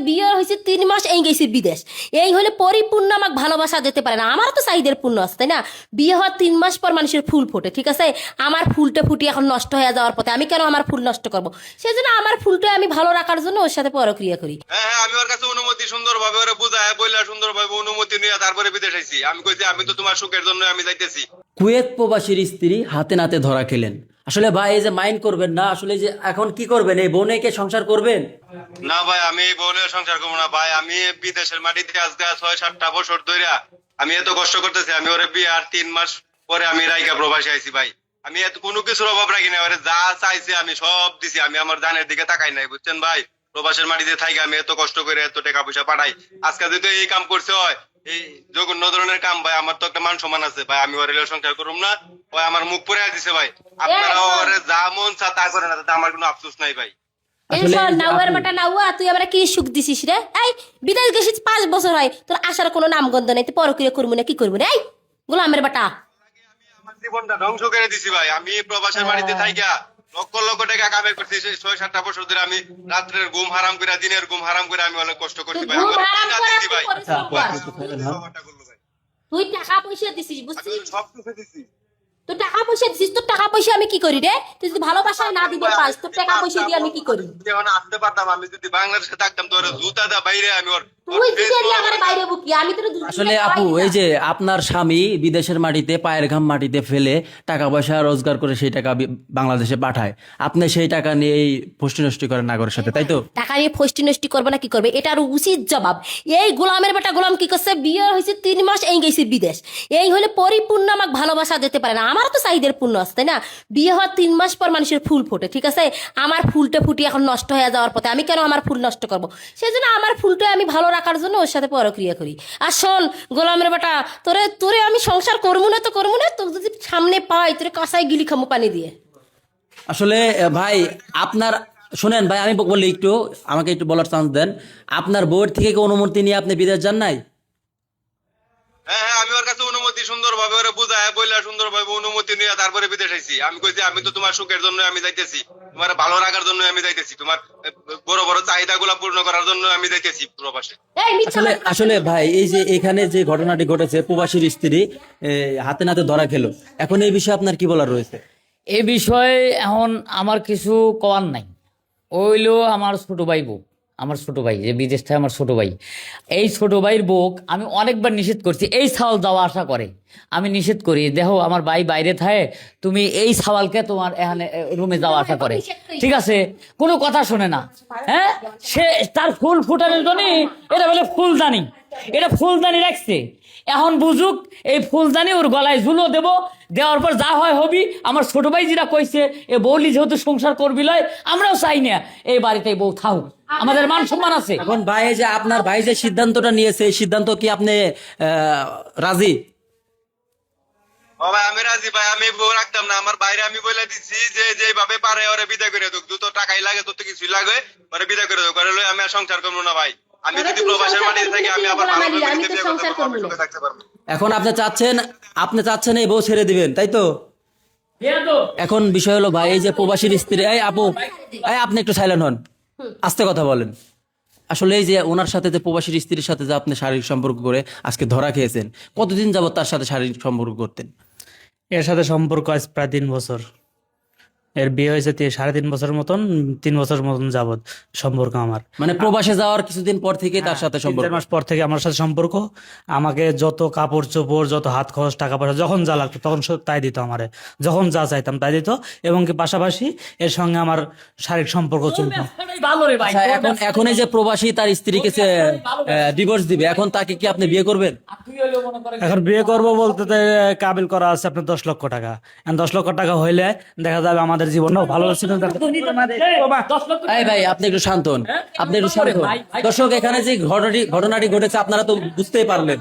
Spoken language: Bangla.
বিয়ে হয়েছে 3 মাস এই গেছি বিদেশ, এই হলে পরিপূর্ণ আমাকে ভালোবাসা দিতে পারে না। আমারও তো চাহিদার পূর্ণ আছে, তাই না? বিয়ে হওয়ার 3 মাস পর মানুষের ফুল ফোটে, ঠিক আছে? আমার ফুলটা ফুটি এখন নষ্ট হয়ে যাওয়ার পথে, আমি কেন আমার ফুল নষ্ট করবো? সেই জন্য আমার ফুলটা আমি ভালো রাখার জন্য ওর সাথে পরক্রিয়া করি। হ্যাঁ হ্যাঁ, আমি ওর কাছে অনুমতি সুন্দরভাবে ওরে বুঝায় বইলা সুন্দরভাবে অনুমতি নিয়ে তারপরে বিদেশ আইছি। আমি কইছি আমি তো তোমার সুখের জন্য আমি যাইতেছি। কুয়েত প্রবাসীর স্ত্রী হাতে নাতে ধরা খেলেন। আসলে ভাই এই যে মাইন্ড করবেন না, আসলে যে এখন কি করবেন, এই বোনেকে সংসার করবেন? না ভাই, আমি এই বোনের সংসার করবো না ভাই। আমি বিদেশের মাটিতে আজকে 6-7টা বছর ধরে আমি এত কষ্ট করতেছি। আমি ওরে বিয়ে আর 3 মাস পরে আমি রাইকা প্রবাসী আইছি ভাই। আমি এত কোনো কিছুর অভাব রাখি না, ওরে যা চাইছে আমি সব দিছি। আমি আমার দানের দিকে তাকাই নাই, বুঝছেন ভাই? প্রবাসের মাটিতে থাকি আমি এত কষ্ট করে এত টাকা পয়সা পাঠাই। আজকে যদি এই কাম করছে হয়, এই জঘন্য ধরনের কাম ভাই, আমার তো একটা মান সম্মান আছে ভাই। আমি ওর সংসার করুম না, ওই আমার মুখ পরে দিছে ভাই। আপনারা ওরে যা মন চা তা করে না, তাতে আমার কোনো আফসোস নাই ভাই। এই শোন, নাউয়ার বেটা নাউয়া, তুই আমরা কি সুখ দিছিস রে? এই বিদেশ গেছিস 5 বছর হয়, তোর আসার কোনো নামগন্ধ নাই, তুই পরক্রিয়া করবো না কি করবো রে? এই গোলামের বেটা, আমার জীবনটা ধ্বংস করে দিছি ভাই। আমি প্রবাসের বাড়িতে থাইকা লক্ষ লক্ষ টাকা কামাই করছি। 6-7টা বছর ধরে আমি রাত্রের ঘুম হারাম করে দিনের ঘুম হারাম করে আমি অনেক কষ্ট করছি ভাই। ঘুম আমার হারাম কি না করে দিছি তুই ভাই? পরিশ্রম কর। বাবাটা করলো ভাই। তুই টাকা পয়সা দিছিস, আমি বুঝছিস? ওরে সব কিছু দিছি। তুই টাকা পয়সা দিছিস, তোর টাকা পয়সা আমি কি করি রে? তুই যদি ভালোবাসা না দিবে পাস, তোর টাকা পয়সা দিয়ে আমি কি করি? যখন আসতে পারতাম, আমি যদি বাংলাদেশে থাকতাম তো ওরে জুতা দা বাইরে আমি ওর তুই যদি আমার বাইরে বুকি, আমি তোর আসলে আপু, এই যে আপনার স্বামী বিদেশের মাটিতে পায়ের ঘাম মাটিতে ফেলে টাকা পয়সা রোজগার করে সেই টাকা বাংলাদেশে পাঠায়, আপনি সেই টাকা নিয়ে এই ফষ্টি নষ্টি করেন নাগরের সাথে, তাই তো? টাকা নিয়ে ফষ্টি নষ্টি করবে না কি করবে, এটা আর উচিত জবাব। এই গোলামের বেটা গোলাম কি করছে? বিয়ে হয়েছে 3 মাস এই গেছি বিদেশ, এই হলে পরিপূর্ণ আমাকে ভালোবাসা দিতে পারে না। আমারও তো চাহিদার পূর্ণ আছে, তাই না? বিয়ে হওয়ার 3 মাস পর মানুষের ফুল ফোটে, ঠিক আছে? আমার ফুলটা ফুটি এখন নষ্ট হয়ে যাওয়ার পথে, আমি কেন আমার ফুল নষ্ট করবো? সেই জন্য আমার ফুলটা আমি ভালো রাখার জন্য ওর সাথে পরক্রিয়া করি। আর শোন গোলামের বেটা, তোরে তোরে আমি সংসার করবো না তো করবো না, তোর যদি সামনে পাই তোরে কাঁসাই গিলি খামু পানি দিয়ে। আসলে ভাই আপনার, শোনেন ভাই, আমি বলি একটু, আমাকে একটু বলার চান্স দেন। আপনার বউয়ের থেকে কি অনুমতি নিয়ে আপনি বিদেশ যান নাই? হ্যাঁ হ্যাঁ, আমি ওর কাছে অনুমতি সুন্দরভাবে ওরে বুঝায় বইলা সুন্দরভাবে অনুমতি নিয়ে তারপরে বিদেশ আইছি। আমি কইছি আমি তো তোমার সুখের জন্য আমি যাইতেছি, তোমার ভালো রাখার জন্য আমি যাইতেছি, তোমার বড় বড় চাহিদা গুলা পূর্ণ করার জন্য আমি যাইতেছি প্রবাসে। এই মিথ্যা আসলে আসলে ভাই, এই যে এখানে যে ঘটনাটি ঘটেছে, প্রবাসীর স্ত্রী হাতে নাতে ধরা খেলো, এখন এই বিষয়ে আপনার কি বলার রয়েছে? এ বিষয়ে এখন আমার কিছু কওয়ার নাই। ওইলো আমার ছোট ভাই বউ, আমার ছোট ভাই যে বিদেশ থেকে, আমার ছোট ভাই। এই ছোট ভাইয়ের বউক আমি অনেকবার নিষেধ করছি, এই সাওয়াল যাওয়া আসা করে আমি নিষেধ করি। দেখো আমার ভাই বাইরে থাকে, তুমি এই সাওয়ালকে তোমার এখানে রুমে যাওয়া আসা করে, ঠিক আছে? কোনো কথা শোনে না। হ্যাঁ, সে তার ফুল ফুটানোর জন্য এটা বলে ফুলদানি, এটা ফুলদানি রাখছে। এখন বুঝুক, এই ফুলদানি ওর গলায় ঝুলো দেবো, দেওয়ার পর যা হয় হবি। আমার ছোট ভাই যেটা কইছে, এ বৌলি যেহেতু সংসার করবি লয়, আমরাও চাই না এই বাড়িতে বউ থাকুক, আমাদের মান সম্মান আছে। এখন ভাই, এই যে আপনার ভাই যে সিদ্ধান্তটা নিয়েছে, এই সিদ্ধান্ত কি আপনি রাজি? ও ভাই, আমি রাজি ভাই। আমি বউ রাখতাম না। আমার বাইরে আমি বলে দিচ্ছি যে যেভাবে পারে ওরে বিদায় করে দুক, দুটো টাকাই লাগে, তোর তো কিছুই লাগে, ওরে বিদায় করে দুক। করে লই আমি আর সংসার করবো না ভাই। আমি যদি প্রবাসের মাটিতে থাকি, আমি আবার ভালো করে বিয়ে করতে পারবো, আমি সুখে থাকতে পারবো। এখন আপনি চাচ্ছেন এই বউ ছেড়ে দিবেন, তাই তো? এখন বিষয় হলো ভাই, এই যে প্রবাসীর স্ত্রী, এই আপু, এই আপনি একটু সাইলেন্ট হন, আস্তে কথা বলেন। আসলে এই যে ওনার সাথে যে প্রবাসীর স্ত্রীর সাথে যে আপনি শারীরিক সম্পর্ক করে আজকে ধরা খেয়েছেন, কতদিন যাবত তার সাথে শারীরিক সম্পর্ক করতেন? এর সাথে সম্পর্ক আজ প্রায় 3 বছর। এর বিয়ে হয়েছে 3.5 বছর মতন, 3 বছর মতন যাবত সম্পর্ক আমার। মানে প্রবাসে যাওয়ার কিছুদিন পর থেকে তার সাথে সম্পর্ক? 3-4 মাস পর থেকে আমার সাথে সম্পর্ক। আমাকে যত কাপড় চোপড়, যত হাত খরচ, টাকা পয়সা যখন যা লাগতো তখন তাই দিত আমারে, যখন যা চাইতাম তাই দিত। এবং কি পাশাপাশি এর সঙ্গে আমার শারীরিক সম্পর্ক চলতো। ভালো রে ভাই। আচ্ছা, এখন এই যে প্রবাসী তার স্ত্রীকে ডিভোর্স দিবে, এখন তাকে কি আপনি বিয়ে করবেন? এখন বিয়ে করব বলতে তো কাবিল করা আছে আপনার 10 লক্ষ টাকা। এখন 10 লক্ষ টাকা হইলে দেখা যাবে আমাদের জীবনটাও ভালো ছিল। এই ভাই, আপনি একটু শান্ত হন, আপনি একটু শান্ত হন। দর্শক, এখানে যে ঘটনাটি ঘটেছে আপনারা তো বুঝতেই পারলেন।